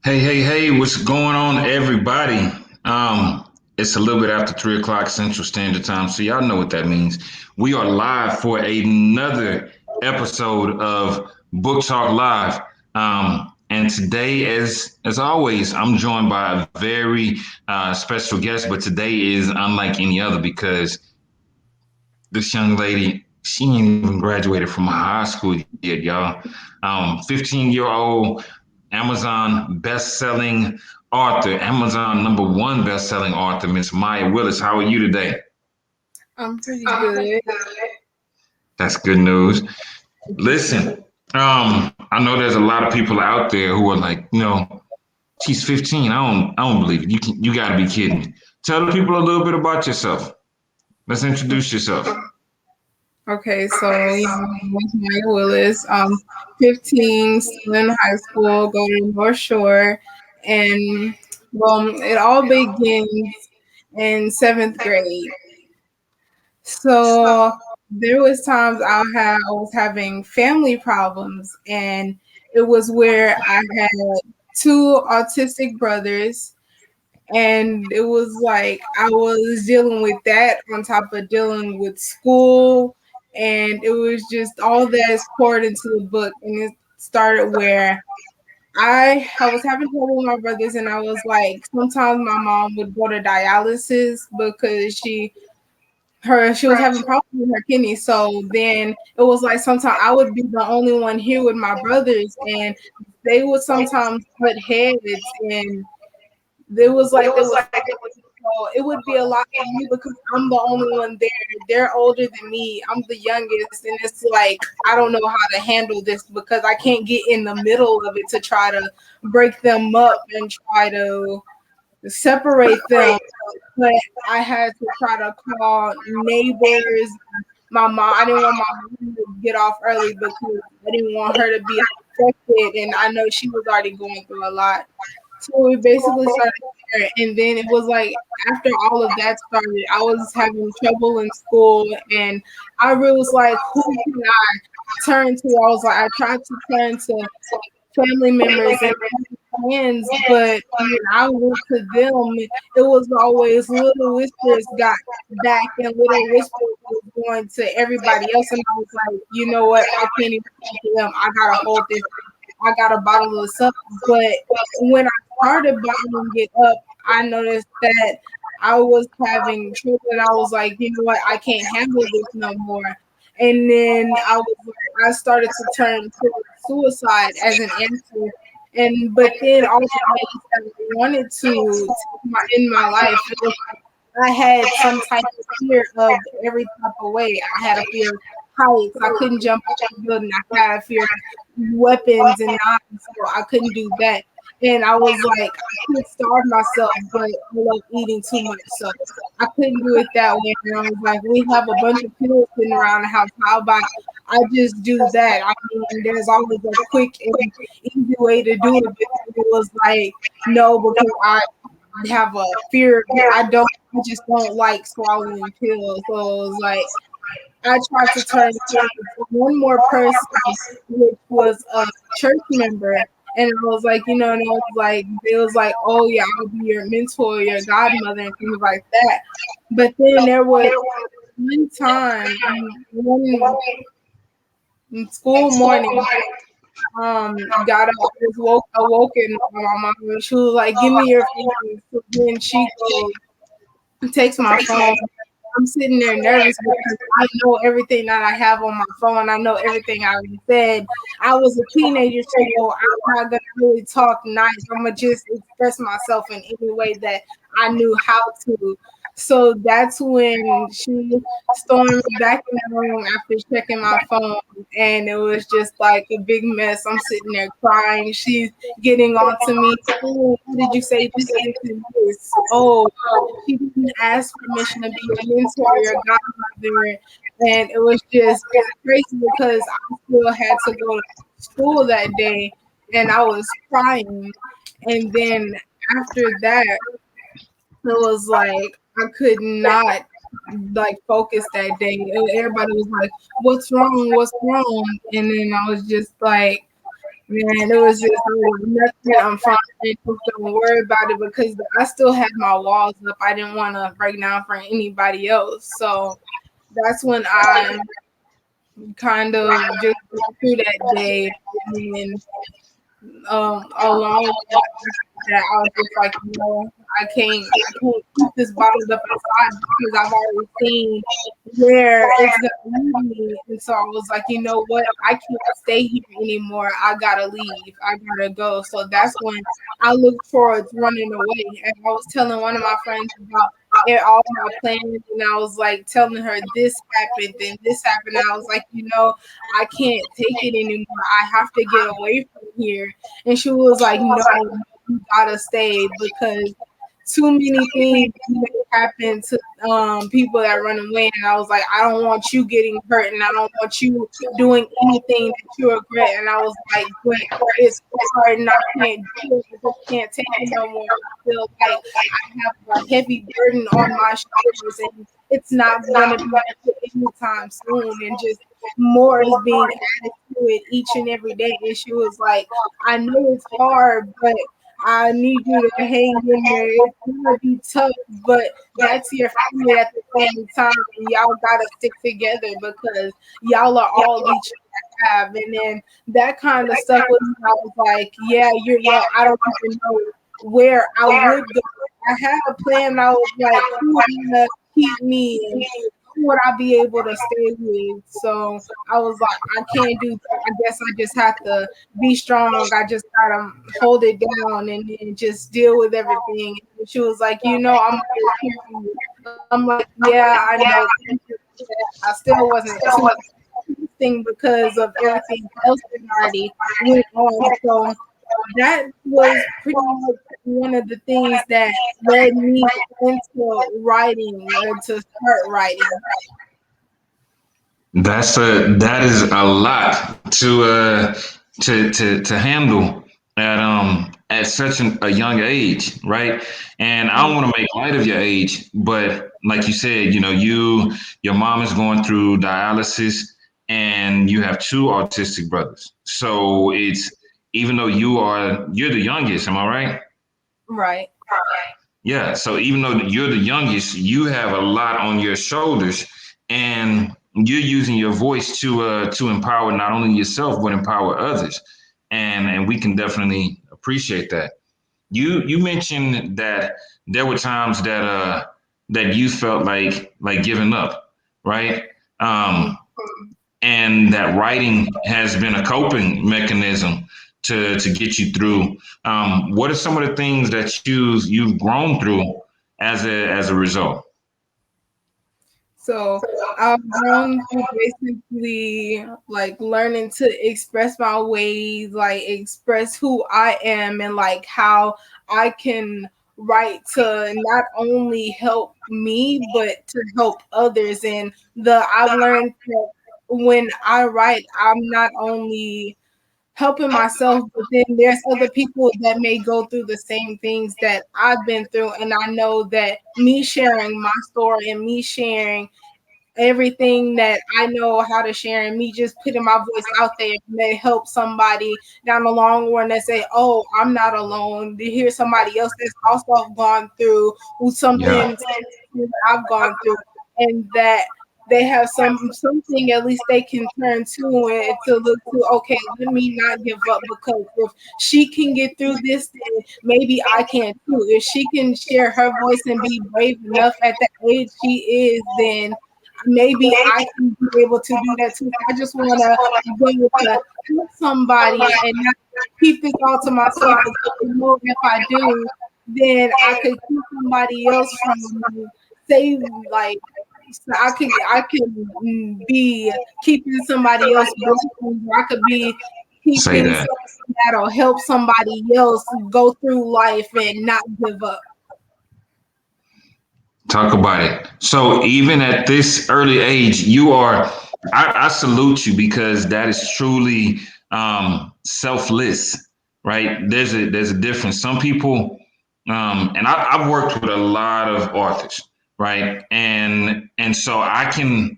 Hey, what's going on, everybody? It's a little bit after 3 o'clock Central Standard Time, so y'all know what that means. We are live for another episode of Book Talk Live. And today, as always, I'm joined by a very special guest, but today is unlike any other because this young lady, she ain't even graduated from high school yet, y'all. 15-year-old Amazon best-selling author, Amazon #1 best-selling author, Miss Miya Willis. How are you today? I'm pretty good. That's good news. Listen, I know there's a lot of people out there who are like, she's 15. I don't believe it. You got to be kidding me. Tell the people a little bit about yourself. Let's introduce yourself. Okay, so my name is Miya Willis. 15, still in high school, going to North Shore, and it all begins in seventh grade. So there was times I was having family problems, and it was where I had two autistic brothers. And it was like I was dealing with that on top of dealing with school. And it was just all that's poured into the book. And it started where I was having trouble with my brothers, and I was like, sometimes my mom would go to dialysis because she was having problems with her kidney. So then it was like sometimes I would be the only one here with my brothers, and they would sometimes butt heads, and so it would be a lot for me because I'm the only one there. They're older than me. I'm the youngest, and it's like I don't know how to handle this because I can't get in the middle of it to try to break them up and try to separate them. But I had to try to call neighbors. My mom, I didn't want my mom to get off early because I didn't want her to be affected, and I know she was already going through a lot. So we basically started there, and then it was like after all of that started, I was having trouble in school, and I really was like, who can I turn to? I was like, I tried to turn to family members and friends, but when I went to them, it was always little whispers got back, and little whispers was going to everybody else, and I was like, you know what? I can't even talk to them. I gotta hold this. I gotta bottle this up. But when I started bottling it up, I noticed that I was having trouble, and I was like, you know what? I can't handle this no more. And then I started to turn to suicide as an answer. And but then all the things that I wanted to take in my life, it was like I had some type of fear of every type of way. I had a fear of heights. I couldn't jump off the building. I had a fear of weapons and knives, so I couldn't do that. And I was like, I could starve myself, but I love eating too much, so I couldn't do it that way. And I was like, we have a bunch of pills sitting around the house. How about I just do that? I mean, there's always a quick and easy way to do it, but it was like, no, because I have a fear. I just don't like swallowing pills. So it was like, I tried to turn to one more person, which was a church member. And I was like, and it was like, they was like, oh yeah, I'll be your mentor, your godmother, and things like that. But then there was one time, one school morning, got up, was awoken by my mom, and she was like, give me your phone. So then she goes, takes my phone. I'm sitting there nervous because I know everything that I have on my phone. I know everything I already said. I was a teenager, so I'm not gonna really talk nice. I'm gonna just express myself in any way that I knew how to. So that's when she stormed back in the room after checking my phone, and it was just like a big mess. I'm sitting there crying. She's getting on to me. Oh, why did you say this and this? Oh, she didn't ask permission to be a mentor or a godmother. And it was just crazy because I still had to go to school that day, and I was crying. And then after that, it was like I could not like focus that day. Everybody was like, "What's wrong? What's wrong?" And then I was just like, Man, it was just nothing. I'm fine. Don't worry about it because I still had my walls up. I didn't want to break down for anybody else. So that's when I kind of just went through that day. And then along with that, I was just like, I can't keep this bottled up inside because I've already seen where it's gonna lead me. And so I was like, you know what? I can't stay here anymore. I gotta leave. I gotta go. So that's when I looked towards running away. And I was telling one of my friends about all my plans, and I was like telling her this happened and this happened. And I was like, I can't take it anymore. I have to get away from here. And she was like, no, you gotta stay because too many things happen to people that run away. And I was like, I don't want you getting hurt and I don't want you doing anything that you regret. And I was like, but it's hard and I can't do it. I just can't take it no more. I feel like I have a heavy burden on my shoulders and it's not going to be anytime soon. And just more is being added to it each and every day. And she was like, I know it's hard, but I need you to hang in there. It's gonna be tough, but that's your family at the same time. And y'all gotta stick together because y'all are all each other have. And then that kind of stuff with me. I was like, yeah, you're right. I don't even know where I would go. I had a plan. I was like, who would gonna keep me and who would I be able to stay with? So I was like, I can't do that. I guess I just have to be strong. I just gotta hold it down and just deal with everything. And she was like, I'm here for you. I'm like, yeah, I know. I still wasn't too because of everything else that already went on. So that was pretty much one of the things that led me into writing or to start writing. That is a lot to handle at such a young age, right? And I don't want to make light of your age, but like you said, your mom is going through dialysis and you have two autistic brothers. So it's even though you're the youngest, am I right? Right. Yeah. So even though you're the youngest, you have a lot on your shoulders, and you're using your voice to empower not only yourself but empower others, and we can definitely appreciate that. You mentioned that there were times that you felt like giving up, right? And that writing has been a coping mechanism to get you through. What are some of the things that you've grown through as a result? So I've grown to basically like learning to express my ways, like express who I am and like how I can write to not only help me but to help others. And I've learned that when I write, I'm not only helping myself, but then there's other people that may go through the same things that I've been through. And I know that me sharing my story and me sharing everything that I know how to share and me just putting my voice out there may help somebody down the long run that say, oh, I'm not alone. To hear somebody else that's also gone through Yeah. something that I've gone through and that they have something at least they can turn to and to look to, okay, let me not give up because if she can get through this, then maybe I can too. If she can share her voice and be brave enough at the age she is, then maybe I can be able to do that too. I just want to be able to help somebody and not keep this all to myself because I know if I do, then I could keep somebody else from saving, like, so I could be keeping somebody else broken. I could be Say keeping that. something that'll help somebody else go through life and not give up. Talk about it. So even at this early age, I salute you because that is truly selfless, right? There's a difference. Some people, and I've worked with a lot of authors, right? And so I can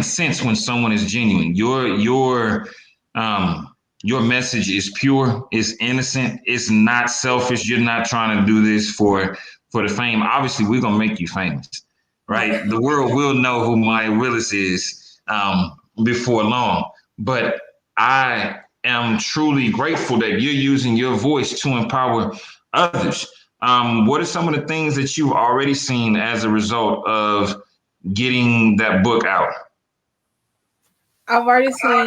sense when someone is genuine. Your Your message is pure, it's innocent, it's not selfish. You're not trying to do this for the fame. Obviously, we're gonna make you famous, right? The world will know who Miya Willis is before long. But I am truly grateful that you're using your voice to empower others. What are some of the things that you've already seen as a result of getting that book out? I've already seen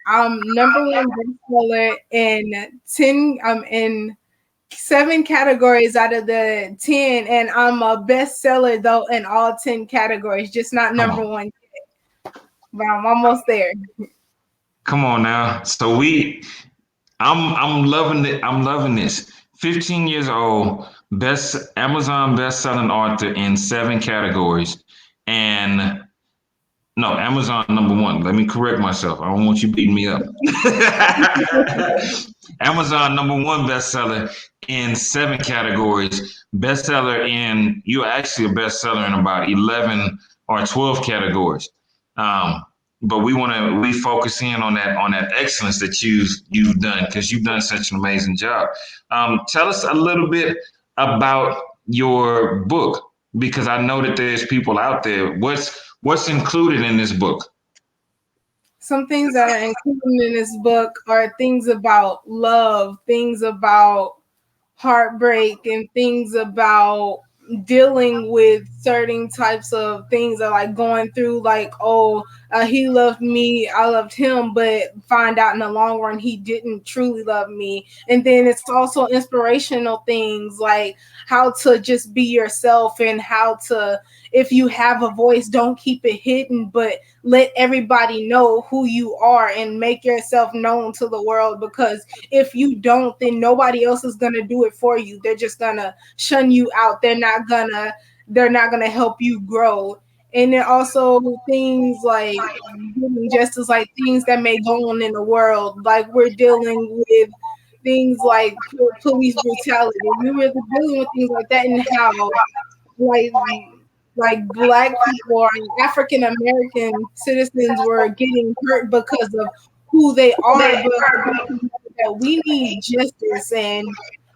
number one bestseller in 10 in 7 categories out of the 10, and I'm a bestseller though in all 10 categories, just not number one yet. But I'm almost there. Come on now. So I'm loving it. I'm loving this. 15 years old, Amazon best-selling author in 7 categories. And no, Amazon #1. Let me correct myself. I don't want you beating me up. Amazon #1 bestseller in 7 categories. Bestseller in you're actually a bestseller in about 11 or 12 categories. But we focus in on that excellence that you've done, because you've done such an amazing job. Tell us a little bit about your book, because I know that there's people out there. What's included in this book? Some things that are included in this book are things about love, things about heartbreak, and things about dealing with certain types of things that like going through like, he loved me, I loved him, but find out in the long run he didn't truly love me. And then it's also inspirational things like how to just be yourself, and how to, if you have a voice, don't keep it hidden, but let everybody know who you are and make yourself known to the world. Because if you don't, then nobody else is going to do it for you. They're just going to shun you out. They're not going to help you grow. And then also things like giving justice, like things that may go on in the world. Like we're dealing with things like police brutality. We were dealing with things like that, and how like Black people or African American citizens were getting hurt because of who they are, but that we need justice, and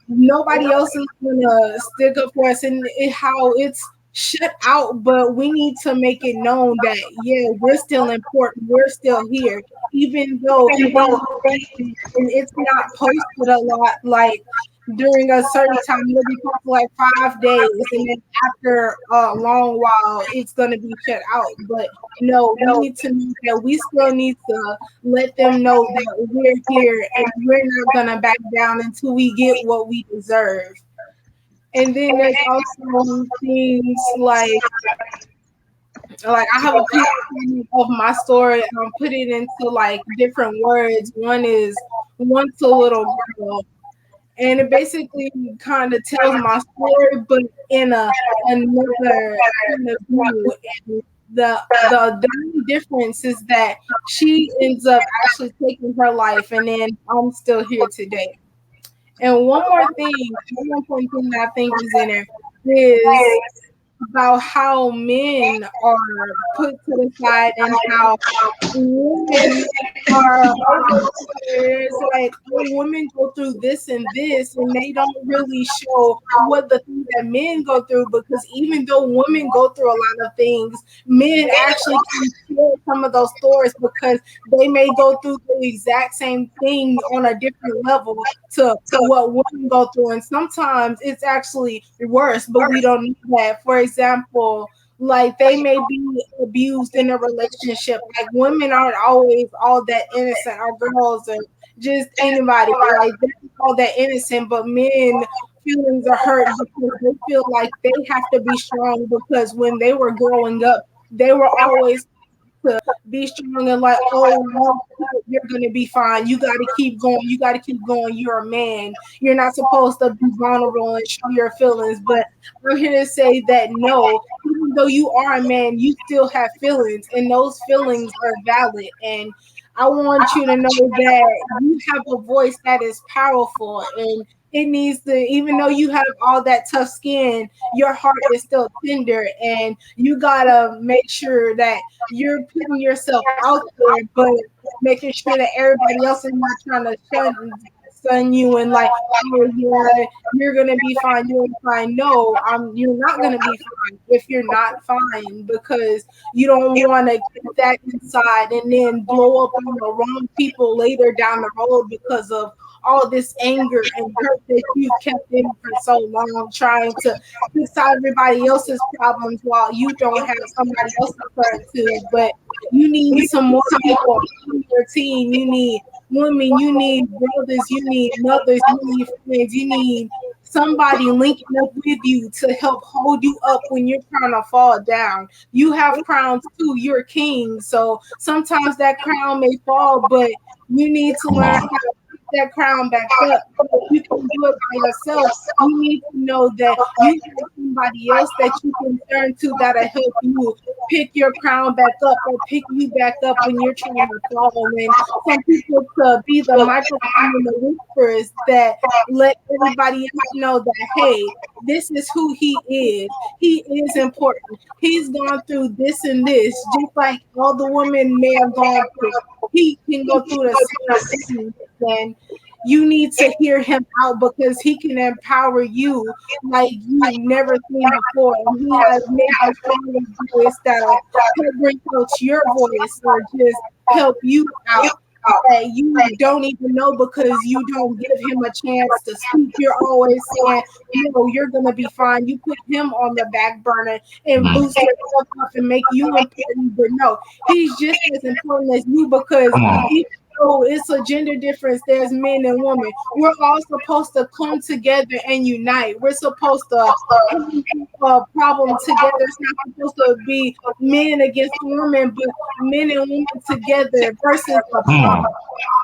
nobody else is gonna stick up for us, and how it's shut out. But we need to make it known that we're still important, we're still here, even though and it's not posted a lot. Like during a certain time, it'll be posted like 5 days, and then after a long while, it's gonna be shut out. But no, we need to know that we still need to let them know that we're here, and we're not gonna back down until we get what we deserve. And then there's also things like I have a piece of my story, and I'm putting it into like different words. One is Once a Little Girl, and it basically kind of tells my story, but in another kind of view. And the only difference is that she ends up actually taking her life, and then I'm still here today. And one more thing, one important thing that I think is in there is about how men are put to the side, and how women are it's like, women go through this and this, and they don't really show what the things that men go through. Because even though women go through a lot of things, men actually can share some of those stories, because they may go through the exact same thing on a different level to what women go through, and sometimes it's actually worse, but we don't need that. For example, like they may be abused in a relationship. Like women aren't always all that innocent, or girls, or just anybody. Like they're all that innocent, but men feelings are hurt because they feel like they have to be strong, because when they were growing up, they were always to be strong and like, no, you're gonna be fine. You got to keep going. You got to keep going. You're a man. You're not supposed to be vulnerable and show your feelings. But I'm here to say that no, even though you are a man, you still have feelings, and those feelings are valid. And I want you to know that you have a voice that is powerful, and it needs to, even though you have all that tough skin, your heart is still tender, and you gotta make sure that you're putting yourself out there, but making sure that everybody else is not trying to shun you and like, oh yeah, you're gonna be fine, you're fine. No, you're not gonna be fine if you're not fine, because you don't want to get that inside and then blow up on the wrong people later down the road because of all this anger and hurt that you've kept in for so long, trying to fix everybody else's problems while you don't have somebody else to turn to. But you need some more people on your team. You need women, you need brothers, you need mothers, you need friends, you need somebody linking up with you to help hold you up when you're trying to fall down. You have crowns too, you're king. So sometimes that crown may fall, but you need to learn how to pick that crown back up. You can do it by yourself. You need to know that you have somebody else that you can turn to that'll help you pick your crown back up or pick you back up when you're trying to fall. And some people to be the microphone and the whispers that let everybody else know that, hey, this is who he is. He is important. He's gone through this and this, just like all the women may have gone through. He can go through the same thing, and you need to hear him out because he can empower you like you've never seen before. And he has made a strong voice that'll bring out your voice or just help you out that you don't even know because you don't give him a chance to speak. You're always saying, no, you're going to be fine. You put him on the back burner and boost yourself up and make you important. But no, he's just as important as you because it's a gender difference. There's men and women. We're all supposed to come together and unite. We're supposed to have a problem together. It's not supposed to be men against women, but men and women together versus a problem.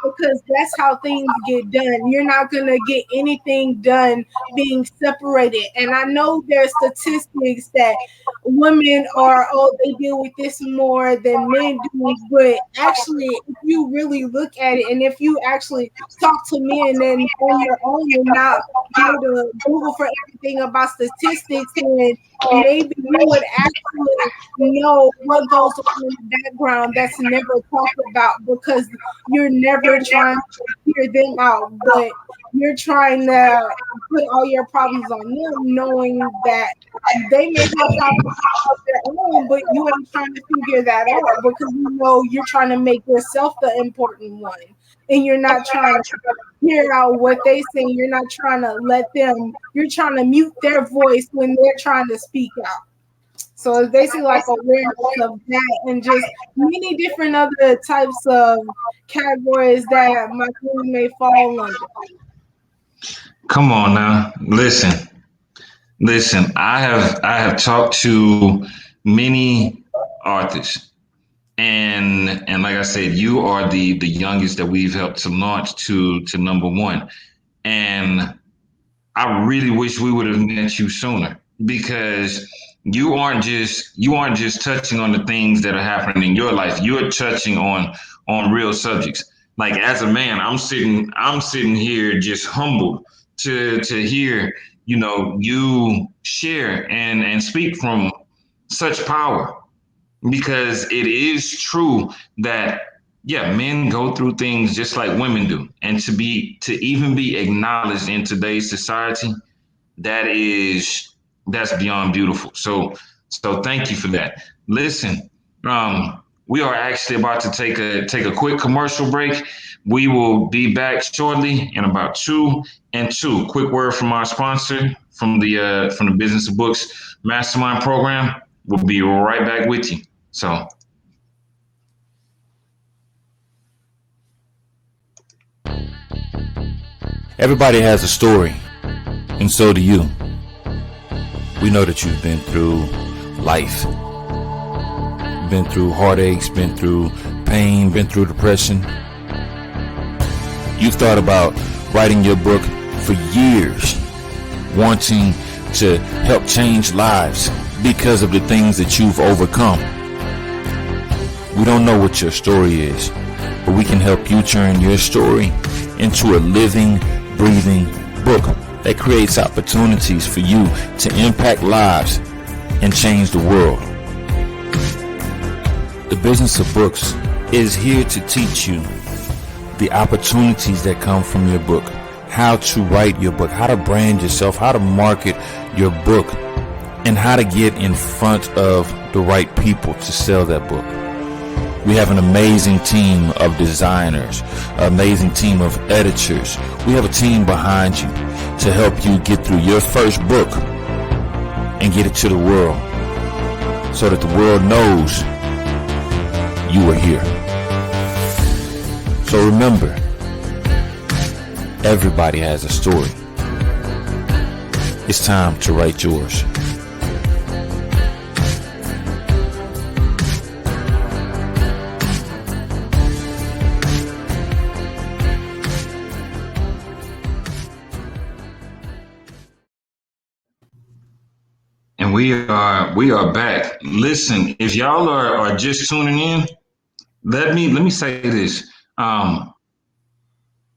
Because that's how things get done. You're not going to get anything done being separated. And I know there's statistics that women they deal with this more than men do. But actually, if you really look at it, and if you actually talk to men and on your own and not go to Google for everything about statistics, and maybe you would actually know what goes on in the background that's never talked about because you're never trying to hear them out, but you're trying to put all your problems on them, knowing that they may have problems of their own, but you ain't trying to figure that out because you know you're trying to make yourself the important one. And you're not trying to hear out what they say. You're not trying to you're trying to mute their voice when they're trying to speak out. So it's basically like awareness of that and just many different other types of categories that my team may fall under. Come on now. Listen. I have talked to many authors. And like I said, you are the youngest that we've helped to launch to number one. And I really wish we would have met you sooner because you aren't just touching on the things that are happening in your life. You're touching on real subjects. Like as a man, I'm sitting here just humbled to hear, you share and speak from such power. Because it is true that men go through things just like women do, and to even be acknowledged in today's society, that's beyond beautiful. So thank you for that. Listen, we are actually about to take a quick commercial break. We will be back shortly in about 2 and 2. Quick word from our sponsor from the Business of Books Mastermind Program. We'll be right back with you. So everybody has a story, and so do you. We know that you've been through life, been through heartaches, been through pain, been through depression. You've thought about writing your book for years, wanting to help change lives because of the things that you've overcome. We don't know what your story is, but we can help you turn your story into a living, breathing book that creates opportunities for you to impact lives and change the world. The Business of Books is here to teach you the opportunities that come from your book, how to write your book, how to brand yourself, how to market your book, and how to get in front of the right people to sell that book. We have an amazing team of designers, an amazing team of editors. We have a team behind you to help you get through your first book and get it to the world so that the world knows you are here. So remember, everybody has a story. It's time to write yours. And we are back. Listen, if y'all are just tuning in, let me say this.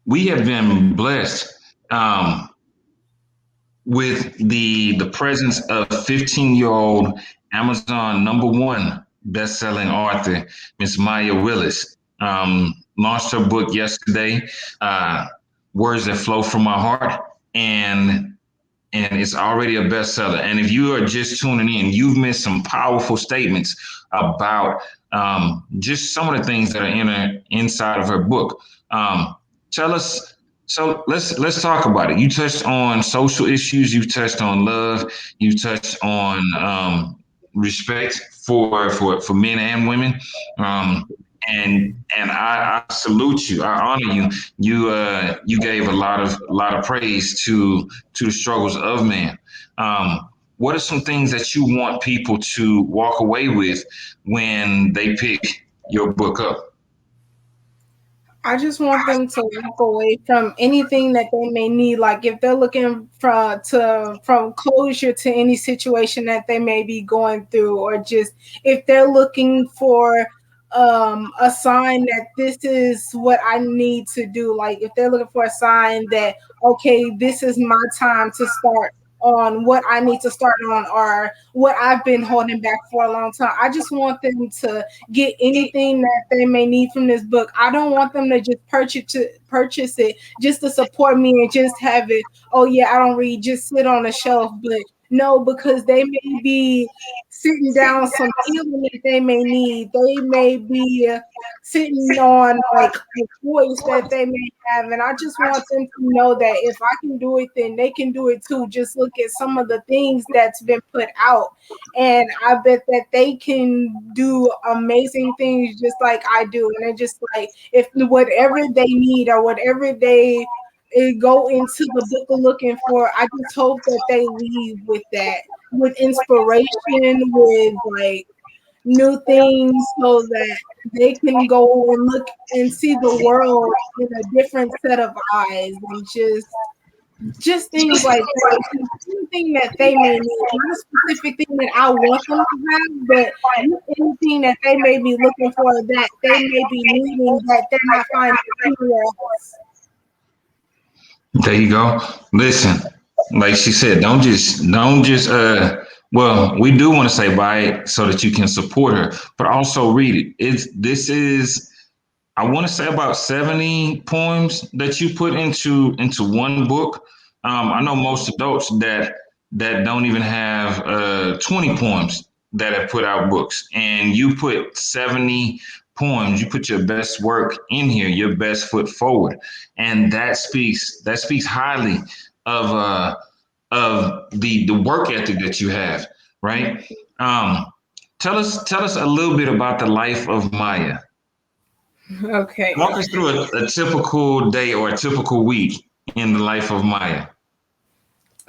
We have been blessed with the presence of 15-year-old Amazon #1 best-selling author, Miss Miya Willis. Launched her book yesterday, Words That Flow From My Heart, and it's already a bestseller. And if you are just tuning in, you've missed some powerful statements about just some of the things that are inside of her book. Tell us. So let's talk about it. You touched on social issues. You touched on love. You touched on respect for men and women. And I salute you. I honor you. You gave a lot of praise to the struggles of man. What are some things that you want people to walk away with when they pick your book up? I just want them to walk away from anything that they may need. Like if they're looking from closure to any situation that they may be going through, or just if they're looking for a sign that this is what I need to do. Like if they're looking for a sign that, okay, this is my time to start on what I need to start on, or what I've been holding back for a long time. I just want them to get anything that they may need from this book. I don't want them to just purchase it just to support me and just have it, oh yeah, I don't read, just sit on the shelf. But no, because they may be sitting down some healing that they may need. They may be sitting on like a voice that they may have. And I just want them to know that if I can do it, then they can do it too. Just look at some of the things that's been put out. And I bet that they can do amazing things just like I do. And it's just like, if whatever they need or whatever they go into the book looking for, I just hope that they leave with that, with inspiration, with like new things, so that they can go and look and see the world in a different set of eyes, and just things like that. Anything that they may need, not a specific thing that I want them to have, but anything that they may be looking for, that they may be needing, that they're not finding anywhere else. There you go. Listen, like she said, don't just well, we do want to say buy it so that you can support her, but also read it. This is, I want to say, about 70 poems that you put into one book. I know most adults that don't even have 20 poems that have put out books, and you put 70 poems. You put your best work in here, your best foot forward, and that speaks highly of the work ethic that you have, right? Tell us a little bit about the life of Miya. Okay. Walk us through a typical day or a typical week in the life of Miya.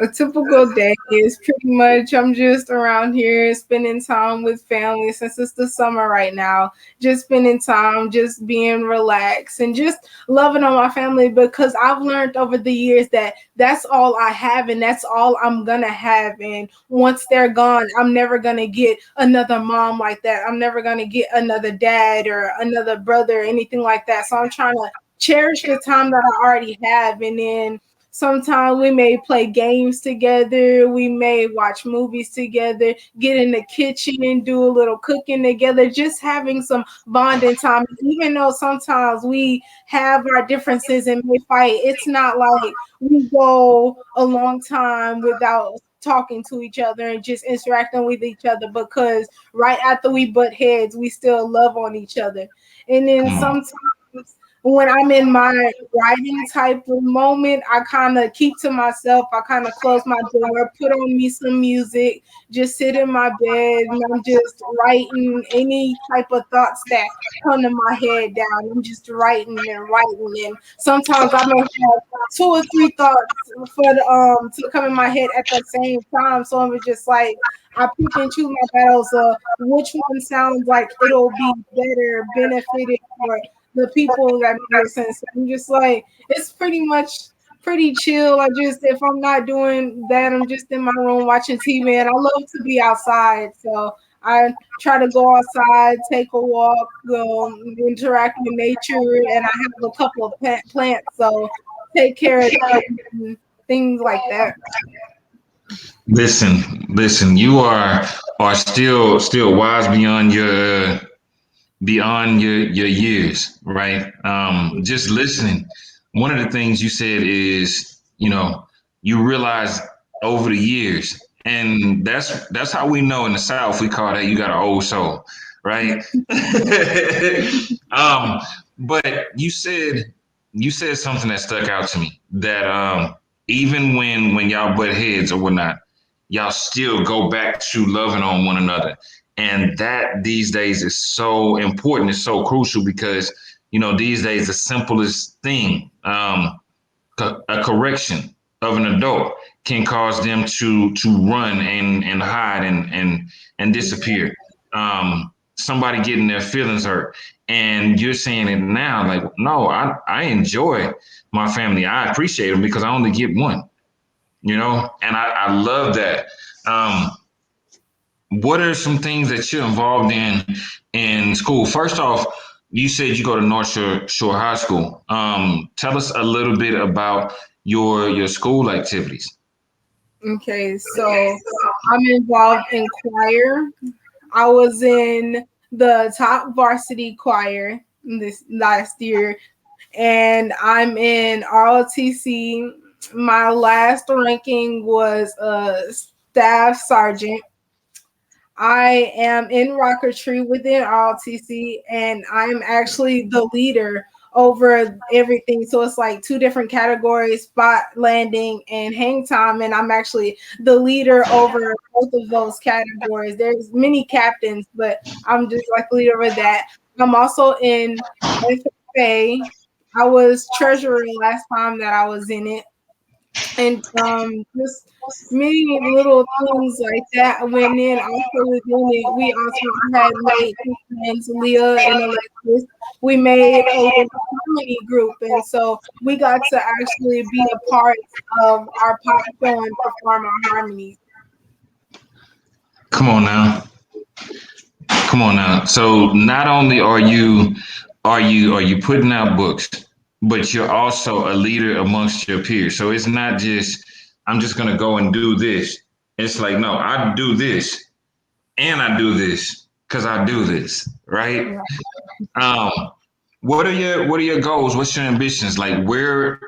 A typical day is pretty much I'm just around here spending time with family, since it's the summer right now, just spending time, just being relaxed and just loving on my family, because I've learned over the years that that's all I have and that's all I'm going to have. And once they're gone, I'm never going to get another mom like that. I'm never going to get another dad or another brother or anything like that. So I'm trying to cherish the time that I already have, and then Sometimes we may play games together. We may watch movies together, get in the kitchen and do a little cooking together, just having some bonding time. Even though sometimes we have our differences and may fight, it's not like we go a long time without talking to each other and just interacting with each other, because right after we butt heads, we still love on each other. And then sometimes when I'm in my writing type of moment, I kind of keep to myself. I kind of close my door, put on me some music, just sit in my bed, and I'm just writing any type of thoughts that come to my head down. I'm just writing and writing, and sometimes I may have 2 or 3 thoughts for the, to come in my head at the same time. So I'm just like, I pick and choose my battles of which one sounds like it'll be better, benefited for the people that listen. So I'm just like, it's pretty much pretty chill. If I'm not doing that, I'm just in my room watching TV, and I love to be outside. So I try to go outside, take a walk, interact with nature, and I have a couple of plants, so take care of them and things like that. Listen, you are still wise beyond your years, right? Just listening. One of the things you said is, you realize over the years, and that's how we know in the South, we call that you got an old soul, right? But you said something that stuck out to me, that even when y'all butt heads or whatnot, y'all still go back to loving on one another. And that these days is so important. It's so crucial because, these days the simplest thing, a correction of an adult can cause them to run and hide and disappear. Somebody getting their feelings hurt. And you're saying it now, like, no, I enjoy my family. I appreciate them because I only get one, and I love that. What are some things that you're involved in school? First off, you said you go to North Shore High School. Tell us a little bit about your school activities. Okay, so I'm involved in choir. I was in the top varsity choir this last year, and I'm in ROTC. My last ranking was a staff sergeant. I am in Rocketry within ROTC, and I'm actually the leader over everything. So it's like 2 different categories: spot, landing, and hang time. And I'm actually the leader over both of those categories. There's many captains, but I'm just like leader of that. I'm also in FFA. I was treasurer last time that I was in it. And just many little things like that went in. Also within it, we also had made friends, Leah and Alexis. We made a little harmony group, and so we got to actually be a part of our pop show and perform our harmonies. Come on now. So not only are you putting out books, but you're also a leader amongst your peers. So it's not just, I'm just going to go and do this. It's like, no, I do this and I do this because I do this, right? What are your goals? What's your ambitions? Like where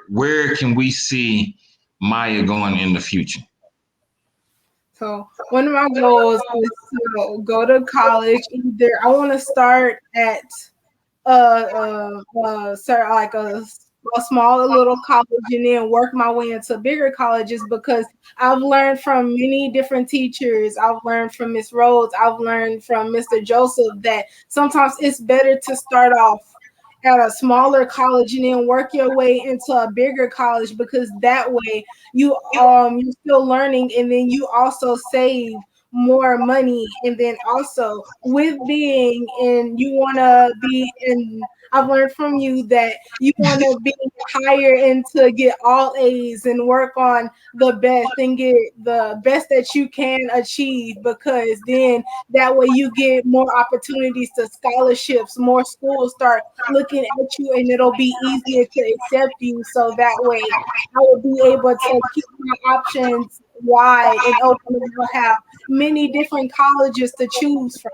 can we see Miya going in the future? So one of my goals is to go to college. Either I want to start at like a small little college and then work my way into bigger colleges, because I've learned from many different teachers. I've learned from Miss Rhodes. I've learned from Mr. Joseph that sometimes it's better to start off at a smaller college and then work your way into a bigger college, because that way you're still learning, and then you also save more money. And then also with being in, you want to be in, I've learned from you that you want to be higher and to get all A's and work on the best and get the best that you can achieve, because then that way you get more opportunities to scholarships, more schools start looking at you, and it'll be easier to accept you. So that way I will be able to keep my options wide and open, and we'll have many different colleges to choose from.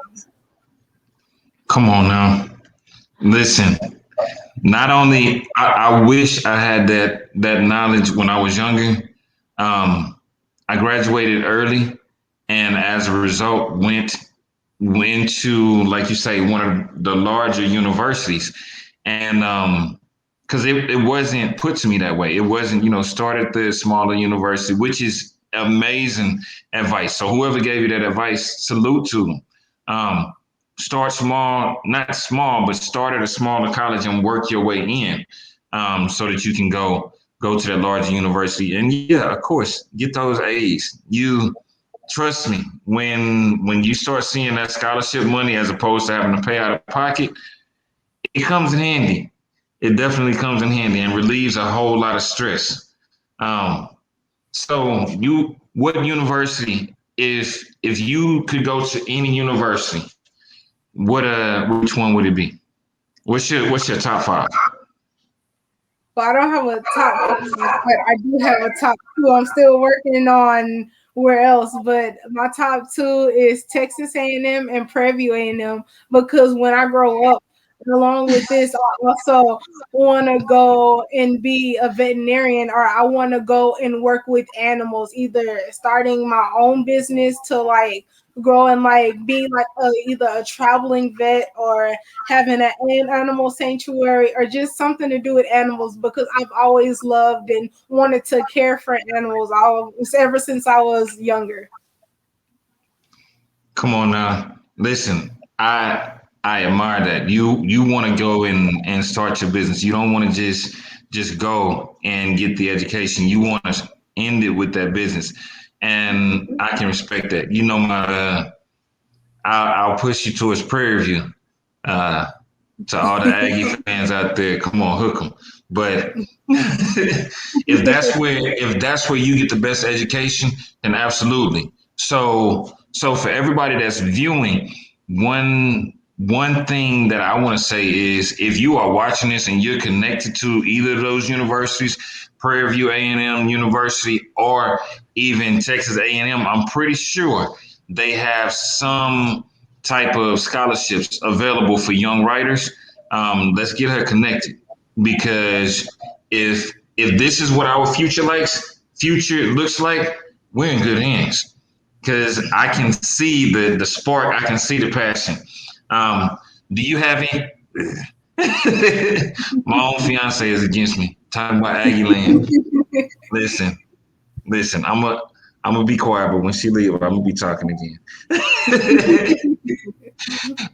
Come on now. Listen, not only I wish I had that knowledge when I was younger. I graduated early, and as a result, went to, like you say, one of the larger universities, and because it wasn't put to me that way. It wasn't, start at the smaller university, which is amazing advice. So whoever gave you that advice, salute to them. Start small, not small, but start at a smaller college and work your way in, so that you can go to that larger university. And yeah, of course, get those A's. You trust me, when you start seeing that scholarship money as opposed to having to pay out of pocket, it comes in handy. It definitely comes in handy and relieves a whole lot of stress. Um, so what university, if you could go to any university, which one would it be? What's your top five? But I don't have a top five, but I do have a top two. I'm still working on where else, but my top two is Texas A&M and Prairie View A&M, because when I grow up, and along with this, I also want to go and be a veterinarian, or I want to go and work with animals, either starting my own business to like grow and like be like either a traveling vet, or having an animal sanctuary, or just something to do with animals, because I've always loved and wanted to care for animals ever since I was younger. Come on now. Listen, I admire that. You want to go and start your business. You don't want to just go and get the education. You want to end it with that business. And I can respect that. I'll push you towards Prairie View. Uh, to all the Aggie fans out there, come on, hook them. But if that's where you get the best education, then absolutely. So for everybody that's viewing, one thing that I want to say is, if you are watching this and you're connected to either of those universities, Prairie View A&M University or even Texas A&M, I'm pretty sure they have some type of scholarships available for young writers. Let's get her connected, because if this is what our future looks like, we're in good hands. Because I can see the spark, I can see the passion. Do you have any? My own fiance is against me talking about Aggie Land. Listen, listen. I'm gonna be quiet, but when she leaves, I'm gonna be talking again.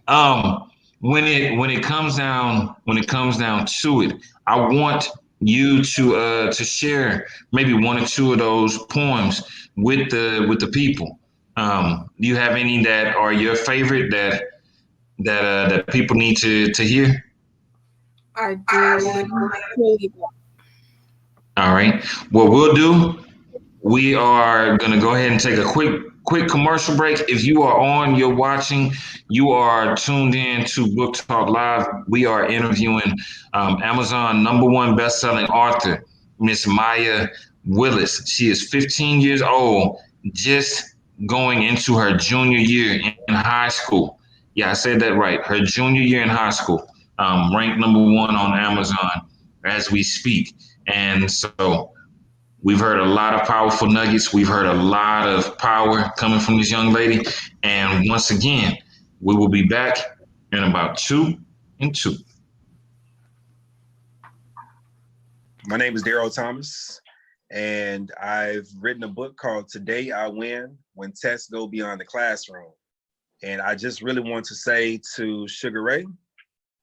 um, when it comes down to it, I want you to share maybe one or two of those poems with the people. Do you have any that are your favorite that people need to hear? I do. Really. All right. What we'll do, we are going to go ahead and take a quick commercial break. If you are on, you're watching, you are tuned in to Book Talk Live. We are interviewing Amazon #1 bestselling author, Miss Miya Willis. She is 15 years old, just going into her junior year in high school. Yeah, I said that right. Her junior year in high school, ranked #1 on Amazon as we speak. And so we've heard a lot of powerful nuggets. We've heard a lot of power coming from this young lady. And once again, we will be back in about 2 and 2. My name is Daryl Thomas, and I've written a book called Today I Win When Tests Go Beyond the Classroom. And I just really want to say to Sugar Ray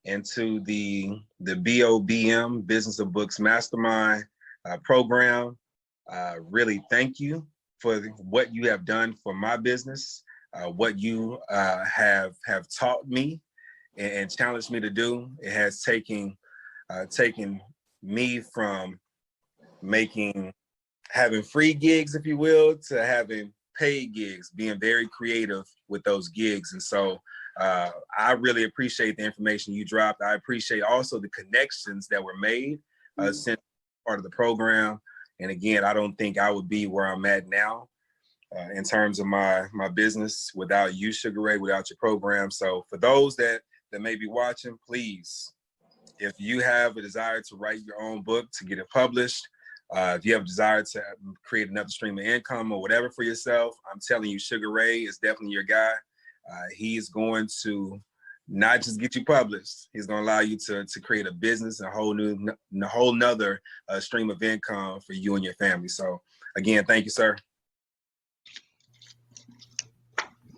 and to the BOBM, Business of Books Mastermind program, really thank you for what you have done for my business. what you have taught me and challenged me to do. It has taken me from having free gigs, if you will, to having paid gigs, being very creative with those gigs. And so I really appreciate the information you dropped. I appreciate also the connections that were made since part of the program. And again, I don't think I would be where I'm at now in terms of my business without you, Sugar Ray, without your program. So for those that may be watching, please, if you have a desire to write your own book, to get it published, if you have a desire to create another stream of income or whatever for yourself, I'm telling you, Sugar Ray is definitely your guy. He's going to not just get you published, he's going to allow you to create a business, a whole nother stream of income for you and your family. So again, thank you, sir.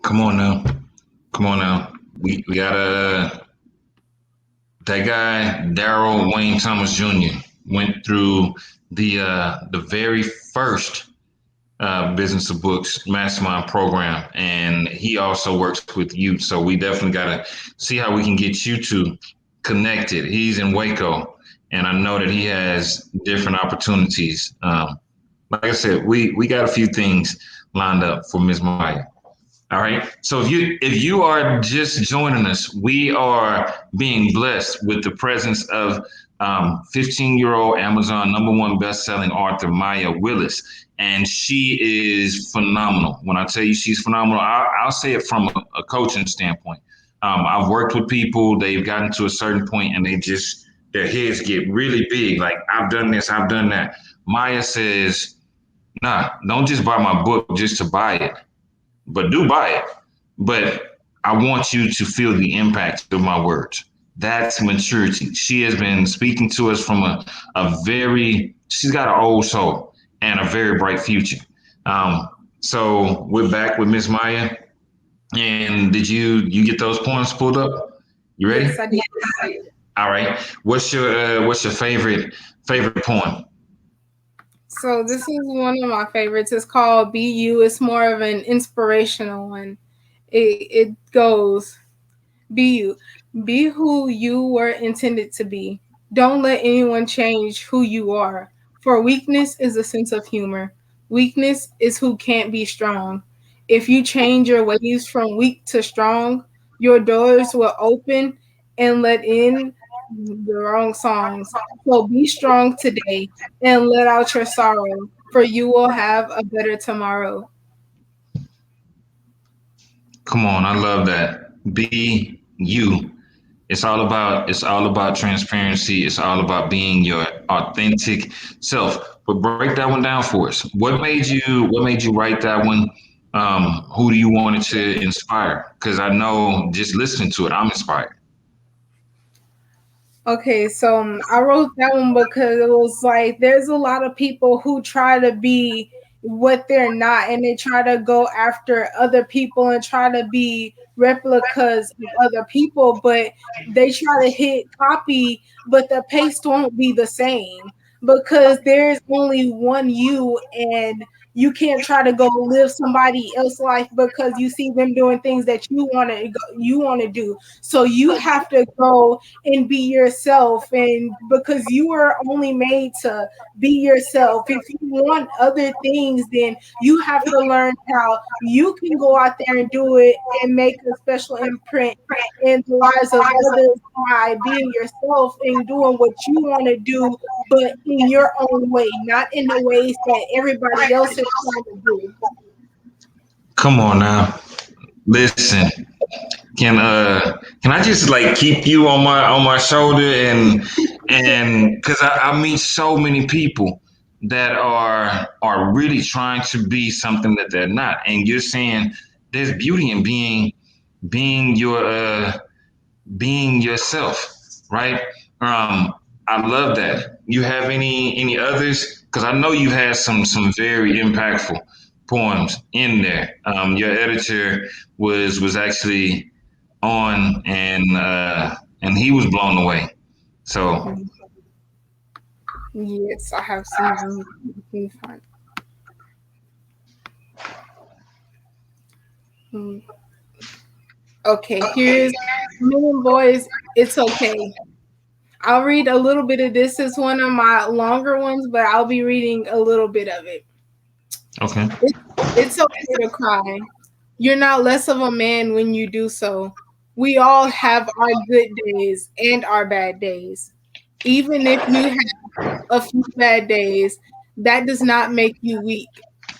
Come on now. We got that guy, Daryl Wayne Thomas Jr. went through the very first Business of Books Mastermind program, and he also works with youth. So we definitely got to see how we can get you two connected. He's in Waco, and I know that he has different opportunities. Like I said, we got a few things lined up for Ms. Miya. All right. So if you are just joining us, we are being blessed with the presence of 15-year-old Amazon #1 best-selling author Miya Willis, and she is phenomenal. When I tell you she's phenomenal, I'll say it from a coaching standpoint. I've worked with people; they've gotten to a certain point, and their heads get really big. Like, I've done this, I've done that. Miya says, "Nah, don't just buy my book just to buy it. But do buy it. But I want you to feel the impact of my words." That's maturity. She has been speaking to us from she's got an old soul and a very bright future. So we're back with Miss Miya. And did you get those poems pulled up? You ready? Yes, I did. All right. What's your favorite poem? So this is one of my favorites. It's called Be You. It's more of an inspirational one. It goes, be you. Be who you were intended to be. Don't let anyone change who you are. For weakness is a sense of humor. Weakness is who can't be strong. If you change your ways from weak to strong, your doors will open and let in the wrong songs. So be strong today and let out your sorrow, for you will have a better tomorrow. Come on, I love that. Be you. It's all about transparency. It's all about being your authentic self. But break that one down for us. What made you write that one? Who do you want it to inspire? Because I know just listening to it, I'm inspired. Okay, so I wrote that one because it was like there's a lot of people who try to be what they're not, and they try to go after other people and try to be replicas of other people, but they try to hit copy, but the paste won't be the same because there's only one you, and you can't try to go live somebody else's life because you see them doing things that you want to do. So you have to go and be yourself, and because you were only made to be yourself. If you want other things, then you have to learn how you can go out there and do it and make a special imprint in the lives of others by being yourself and doing what you want to do, but in your own way, not in the ways that everybody else is trying to do. Come on now. Listen. Can I just like keep you on my shoulder and because I meet so many people that are really trying to be something that they're not, and you're saying there's beauty in being yourself, right? I love that. You have any others? Because I know you had some very impactful poems in there. Your editor was actually on, and he was blown away. So Yes, I have some of them. Hmm. Okay, here's Men and Boys, It's Okay. I'll read a little bit of this. It's one of my longer ones, but I'll be reading a little bit of it. Okay. It's okay to cry. You're not less of a man when you do so. We all have our good days and our bad days. Even if you have a few bad days, that does not make you weak.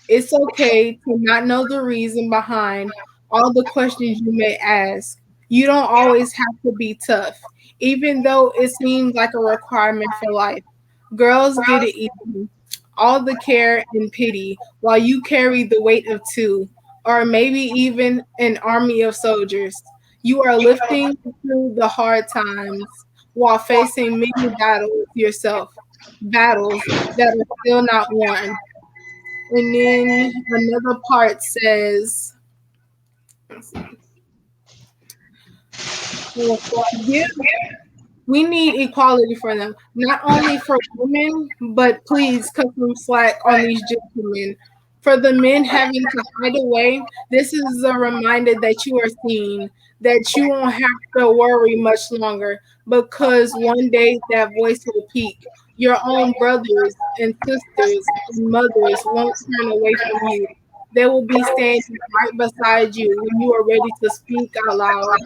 It's okay to not know the reason behind all the questions you may ask. You don't always have to be tough, even though it seems like a requirement for life. Girls get it easy, all the care and pity, while you carry the weight of two, or maybe even an army of soldiers. You are lifting through the hard times while facing many battles yourself, battles that are still not won. And then another part says, give we need equality for them, not only for women, but please cut some slack on these gentlemen. For the men having to hide away, this is a reminder that you are seen, that you won't have to worry much longer, because one day that voice will peak. Your own brothers and sisters and mothers won't turn away from you. They will be standing right beside you when you are ready to speak out loud.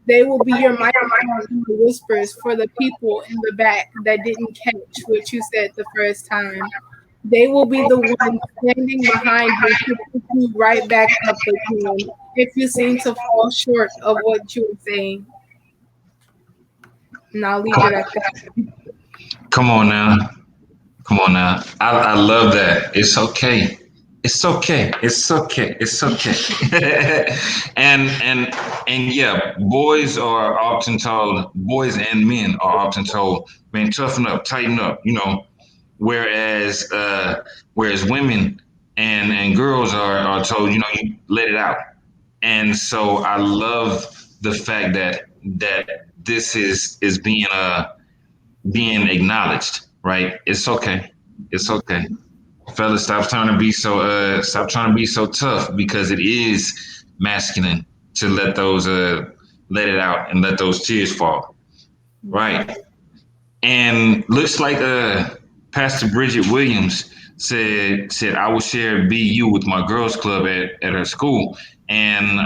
They will be your microphone and the whispers for the people in the back that didn't catch what you said the first time. They will be the ones standing behind you to pick you right back up again if you seem to fall short of what you were saying. And I'll leave it at that. Come on now. Come on now. I love that. It's okay. It's okay. It's okay. It's okay. and yeah, boys and men are often told, man, toughen up, tighten up, whereas women and girls are told, you let it out. And so I love the fact that this is being acknowledged, right? It's okay. It's okay. Fellas, stop trying to be so tough, because it is masculine to let it out and let those tears fall. Right. And looks like Pastor Bridget Williams said I will share BU with my girls club at her school. And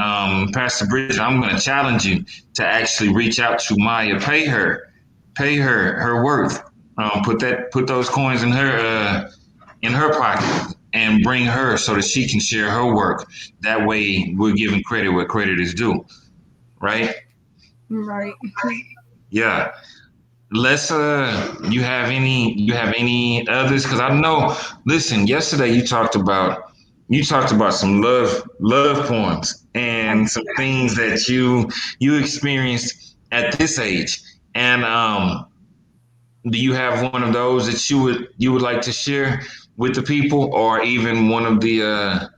Pastor Bridget, I'm gonna challenge you to actually reach out to Maya, pay her worth. Put those coins in her pocket and bring her so that she can share her work. That way, we're giving credit where credit is due, right? Right. Yeah. Let's you have any others? Because I know. Listen, yesterday you talked about some love poems and some things that you experienced at this age. And do you have one of those that you would like to share with the people, or even one of the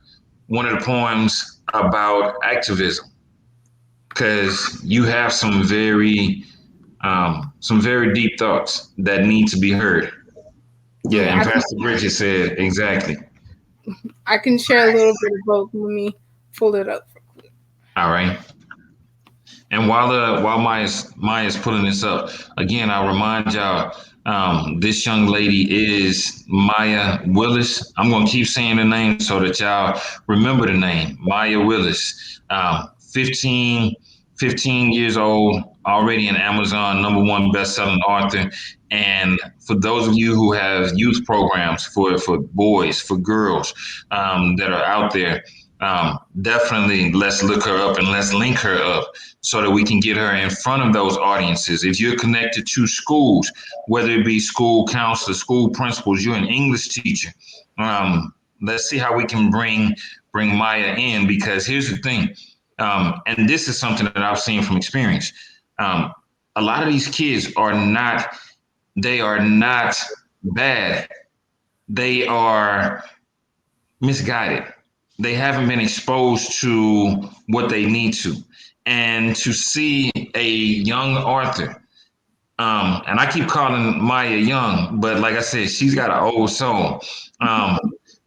poems about activism? Because you have some very deep thoughts that need to be heard. Yeah, Yeah, and Pastor Bridget said exactly. I can share a little bit of both. Let me pull it up. All right. And while Maya's pulling this up, again, I'll remind y'all, this young lady is Miya Willis. I'm gonna keep saying the name so that y'all remember the name, Miya Willis. 15, 15 years old, already an Amazon #1 best-selling author. And for those of you who have youth programs for boys, for girls that are out there, definitely let's look her up and let's link her up so that we can get her in front of those audiences. If you're connected to schools, whether it be school counselors, school principals, you're an English teacher, let's see how we can bring Maya in, because here's the thing, and this is something that I've seen from experience. A lot of these kids they are not bad. They are misguided. They haven't been exposed to what they need to. And to see a young author, and I keep calling Maya young, but like I said, she's got an old soul.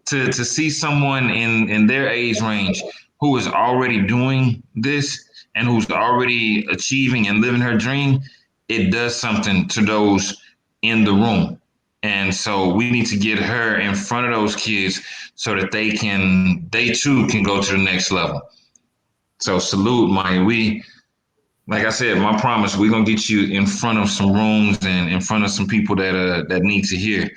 To see someone in their age range who is already doing this and who's already achieving and living her dream, it does something to those in the room. And so we need to get her in front of those kids so that they too can go to the next level. So salute, Maya. Like I said, my promise, we're gonna get you in front of some rooms and in front of some people that need to hear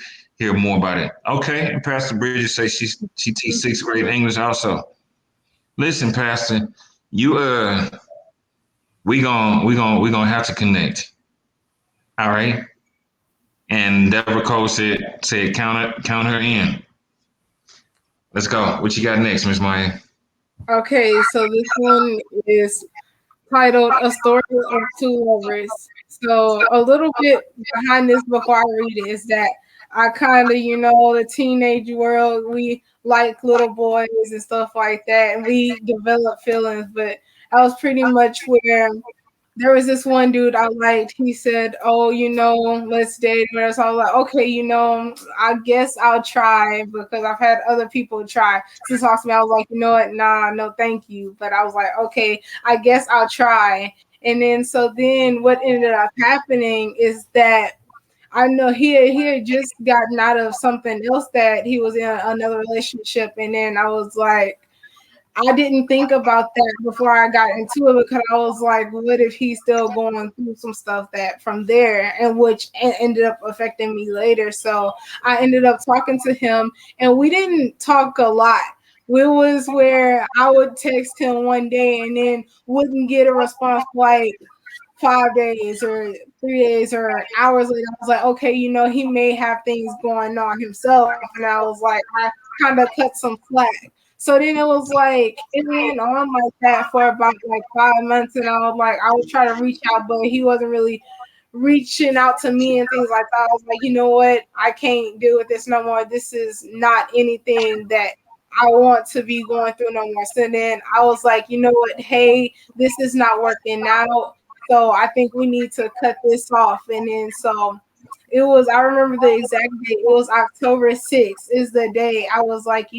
more about it. Okay, and Pastor Bridget says she teaches sixth grade English also. Listen, Pastor, you we gonna have to connect. All right. And Deborah Cole said count her in. Let's go. What you got next, Miss Maya? Okay, so this one is titled A Story of Two Lovers. So a little bit behind this before I read it is that I kind of, the teenage world, we like little boys and stuff like that, and we develop feelings, but I was pretty much where there was this one dude I liked. He said, "Oh, let's date." But so I was like, "Okay, I guess I'll try," because I've had other people try to talk to me. I was like, "You know what? Nah, no, thank you." But I was like, "Okay, I guess I'll try." And then what ended up happening is that I know he had just gotten out of something else that he was in another relationship, and then I was like, I didn't think about that before I got into it because I was like, what if he's still going through some stuff that from there, and which ended up affecting me later. So I ended up talking to him, and we didn't talk a lot. It was where I would text him one day and then wouldn't get a response for like 5 days or 3 days or hours later. I was like, okay, he may have things going on himself. And I was like, I kind of cut some slack. So then it was like, it went on like that for about like 5 months. And I was trying to reach out, but he wasn't really reaching out to me and things like that. I was like, you know what? I can't deal with this no more. This is not anything that I want to be going through no more. So then I was like, you know what? Hey, this is not working out. So I think we need to cut this off. And then so it was, I remember the exact date. It was October 6th is the day I was like,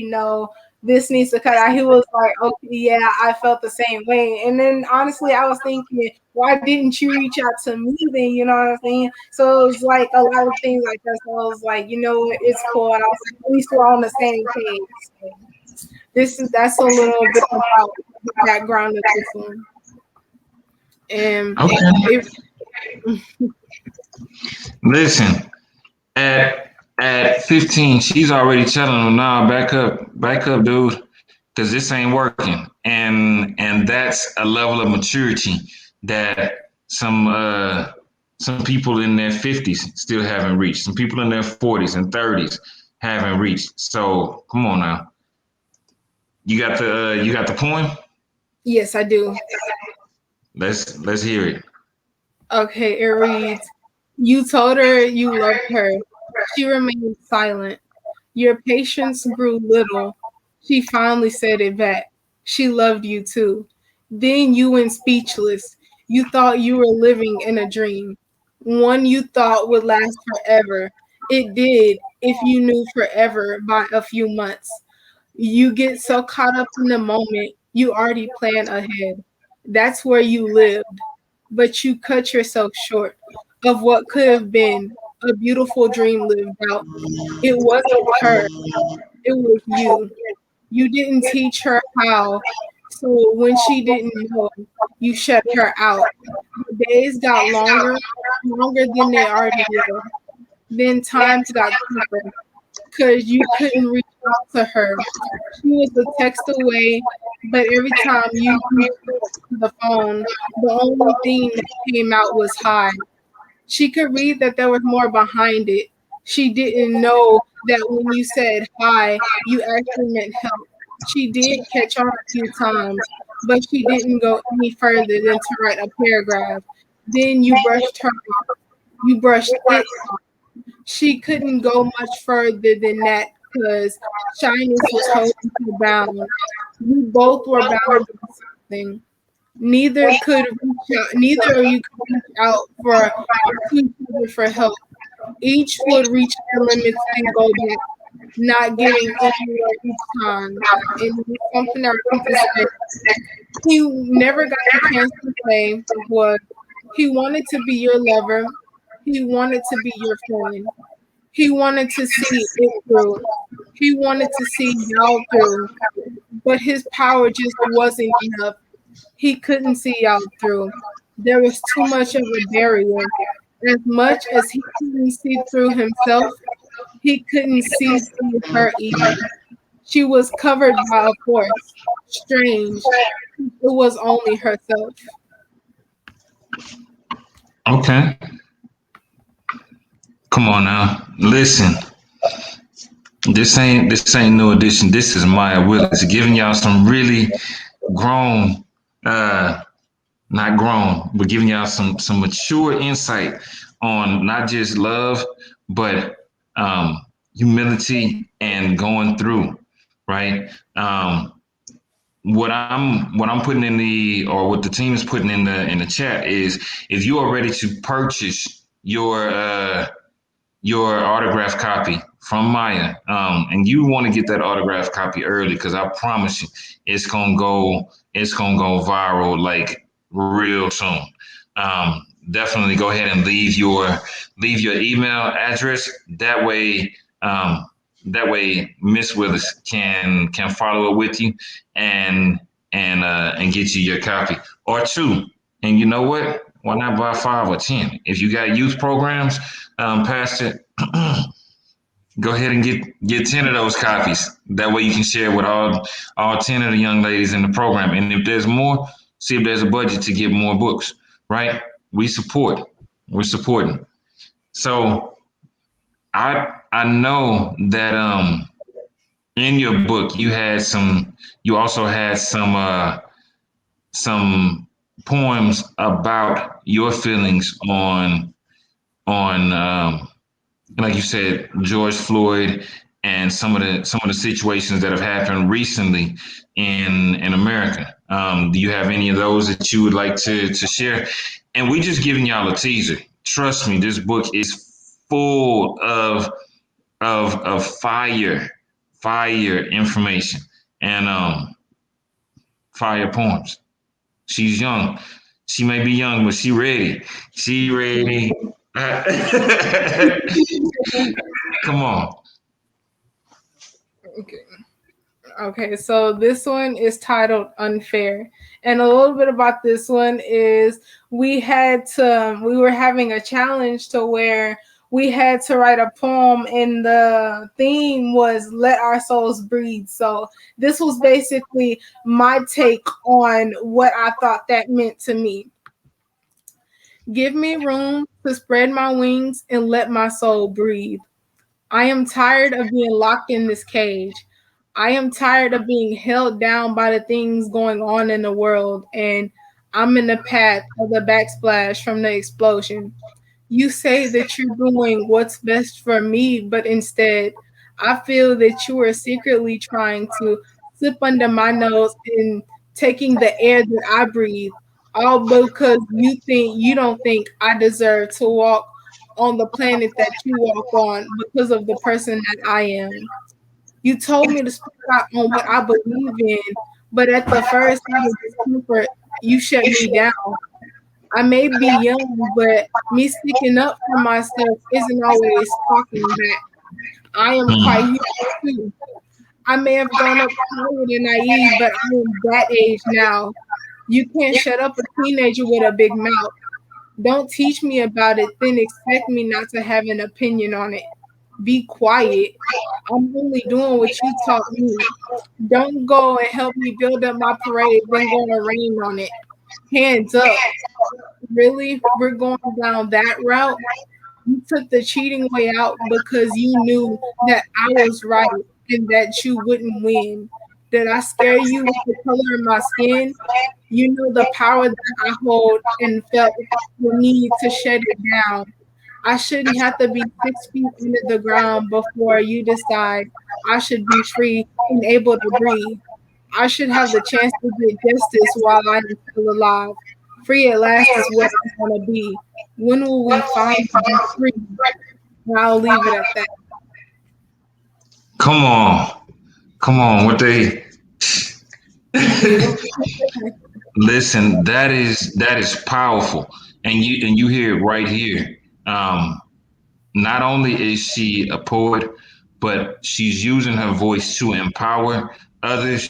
this needs to cut out. He was like, okay, yeah, I felt the same way. And then honestly, I was thinking, why didn't you reach out to me then? You know what I'm saying? So it was like a lot of things like that. So I was like, it's cool. And I was like, at least we're on the same page. So that's a little bit about the background of this one. And okay. Listen, at 15, she's already telling him, "Nah, back up, dude, because this ain't working." And that's a level of maturity that some people in their 50s still haven't reached. Some people in their 40s and 30s haven't reached. So come on now. You got the poem? Yes, I do. Let's hear it. Okay, it reads, you told her you loved her. She remained silent. Your patience grew little. She finally said it back. She loved you too. Then you went speechless. You thought you were living in a dream. One you thought would last forever. It did, if you knew forever by a few months. You get so caught up in the moment, you already plan ahead. That's where you lived. But you cut yourself short of what could have been a beautiful dream lived out. It wasn't her, it was you. You didn't teach her how, so when she didn't know, you shut her out. The days got longer than they already were. Then times got tougher because you couldn't reach out to her. She was a text away, but every time you reached to the phone, the only thing that came out was hi. She could read that there was more behind it. She didn't know that when you said hi, you actually meant help. She did catch on a few times, but she didn't go any further than to write a paragraph. Then you brushed her off. You brushed it off. She couldn't go much further than that because shyness was holding her bound. You both were bound to something. Neither of you could reach out to each other for help. Each would reach their limits and go back. not getting anywhere each time. And it's something that I think to say he never got a chance to say was he wanted to be your lover. He wanted to be your friend. He wanted to see it through. He wanted to see y'all through. But his power just wasn't enough. He couldn't see y'all through. There was too much of a barrier. As much as he couldn't see through himself, he couldn't see through her either. She was covered by a force. Strange. It was only herself. Okay. Come on now. Listen. This ain't no addition. This is Miya Willis giving y'all some really grown, not grown, but giving y'all some mature insight on not just love, but humility and going through, right? What I'm putting in the, or what the team is putting in the chat is, if you are ready to purchase your autographed copy from Miya, and you want to get that autographed copy early, because I promise you it's gonna go viral like real soon. Definitely go ahead and leave your email address. That way Miss Willis can follow up with you and get you your copy or two. And you know what? Why not buy 5 or 10? If you got youth programs, Pastor, go ahead and get 10 of those copies. That way you can share with all 10 of the young ladies in the program. And if there's more, see if there's a budget to get more books, right? We're supporting. So I know that in your book you also had some poems about your feelings on like you said, George Floyd, and some of the situations that have happened recently in America. Do you have any of those that you would like to share? And we just giving y'all a teaser. Trust me, this book is full of fire information and fire poems. She's young. She may be young, but she ready. She ready. Come on. Okay, so this one is titled Unfair. And a little bit about this one is we were having a challenge to where we had to write a poem, and the theme was Let Our Souls Breathe. So this was basically my take on what I thought that meant to me. Give me room to spread my wings and let my soul breathe. I am tired of being locked in this cage. I am tired of being held down by the things going on in the world, and I'm in the path of the backsplash from the explosion. You say that you're doing what's best for me, but instead, I feel that you are secretly trying to slip under my nose and taking the air that I breathe, all because you don't think I deserve to walk on the planet that you walk on because of the person that I am. You told me to speak out on what I believe in, but at the first sign of discomfort, you shut me down. I may be young, but me speaking up for myself isn't always talking back. I am quite human too. I may have grown up tired and naive, but I am that age now. You can't shut up a teenager with a big mouth. Don't teach me about it, then expect me not to have an opinion on it. Be quiet. I'm only doing what you taught me. Don't go and help me build up my parade, then go and rain on it. Hands up. Really? We're going down that route? You took the cheating way out because you knew that I was right and that you wouldn't win. Did I scare you with the color of my skin? You know the power that I hold and felt the need to shut it down. I shouldn't have to be 6 feet under the ground before you decide I should be free and able to breathe. I should have the chance to get justice while I'm still alive. Free at last is what I want to be. When will we finally be free? And I'll leave it at that. Come on. Come on. What they listen, that is powerful. And you hear it right here. Um, Not only is she a poet, but she's using her voice to empower others.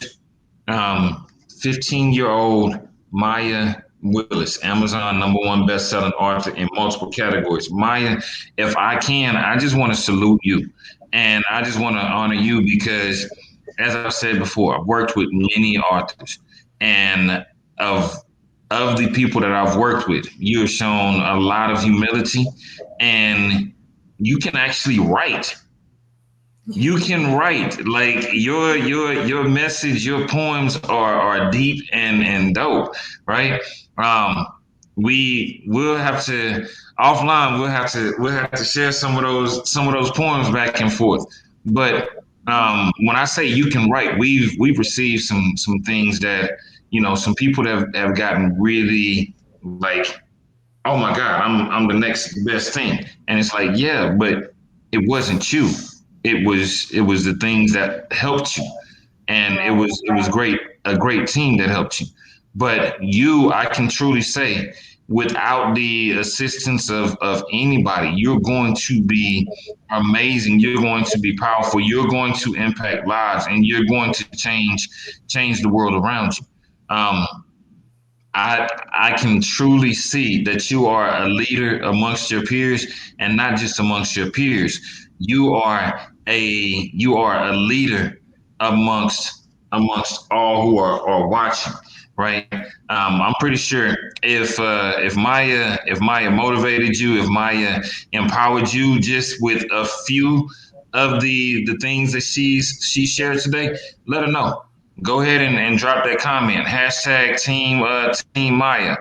15-year-old Miya Willis, Amazon #1 best-selling author in multiple categories. Miya, if I can, I just want to salute you, and I just want to honor you because, as I said before, I've worked with many authors, and of of the people that I've worked with, you have shown a lot of humility, and you can actually write. You can write like your message, your poems are deep and dope, right? Um, we'll have to offline. We'll have to share some of those poems back and forth. But when I say you can write, we've received some things that some people have gotten really like, oh my God, I'm the next best thing. And it's like, yeah, but it wasn't you. It was the things that helped you. And it was great, a great team that helped you. But you, I can truly say, without the assistance of anybody, you're going to be amazing. You're going to be powerful. You're going to impact lives, and you're going to change the world around you. Um, I can truly see that you are a leader amongst your peers, and not just amongst your peers. You are a leader amongst all who are watching, right? I'm pretty sure if Miya motivated you, if Miya empowered you just with a few of the things that she shared today, let her know. Go ahead and drop that comment. Hashtag Team Miya.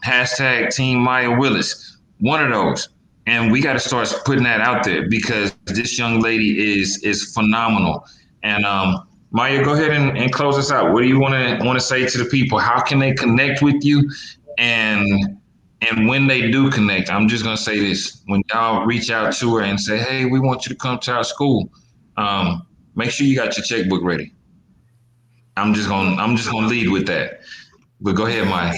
Hashtag Team Miya Willis. One of those. And we got to start putting that out there because this young lady is phenomenal. And Miya, go ahead and close us out. What do you want to say to the people? How can they connect with you? And when they do connect, I'm just gonna say this: when y'all reach out to her and say, "Hey, we want you to come to our school," make sure you got your checkbook ready. I'm just gonna lead with that. But go ahead, Maya.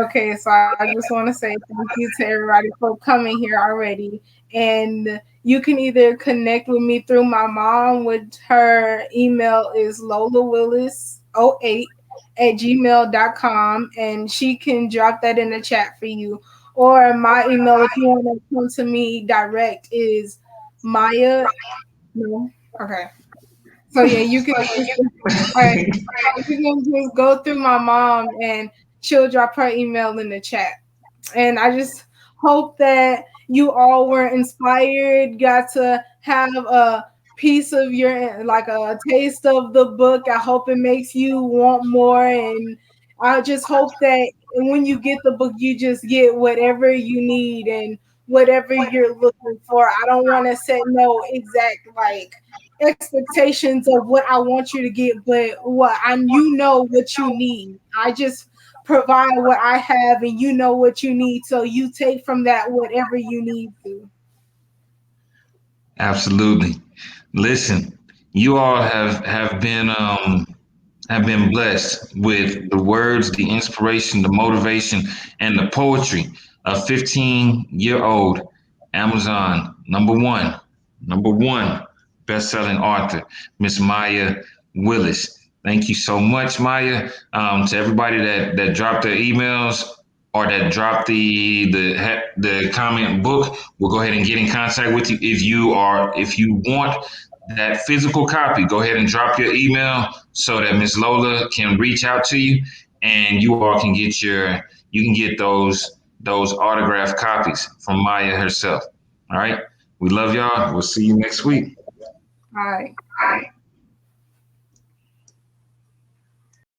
Okay, so I just want to say thank you to everybody for coming here already. And you can either connect with me through my mom, which her email is lolawillis08@gmail.com, and she can drop that in the chat for you. Or my email, if you want to come to me direct, is Maya. No, okay. So yeah, you can just, all right, you can just go through my mom and she'll drop her email in the chat. And I just hope that you all were inspired, got to have a piece of your, like a taste of the book. I hope it makes you want more. And I just hope that when you get the book, you just get whatever you need and whatever you're looking for. I don't want to set no exact like expectations of what I want you to get, but you know what you need. I just provide what I have, and you know what you need, so you take from that whatever you need to. Absolutely. Listen, you all have been blessed with the words, the inspiration, the motivation, and the poetry of 15-year-old Amazon number one best-selling author, Miss Miya Willis. Thank you so much, Miya. To everybody that dropped their emails or that dropped the comment book, we'll go ahead and get in contact with you. If you want that physical copy, go ahead and drop your email so that Miss Lola can reach out to you, and you all can get those autographed copies from Miya herself. All right. We love y'all. We'll see you next week. All right.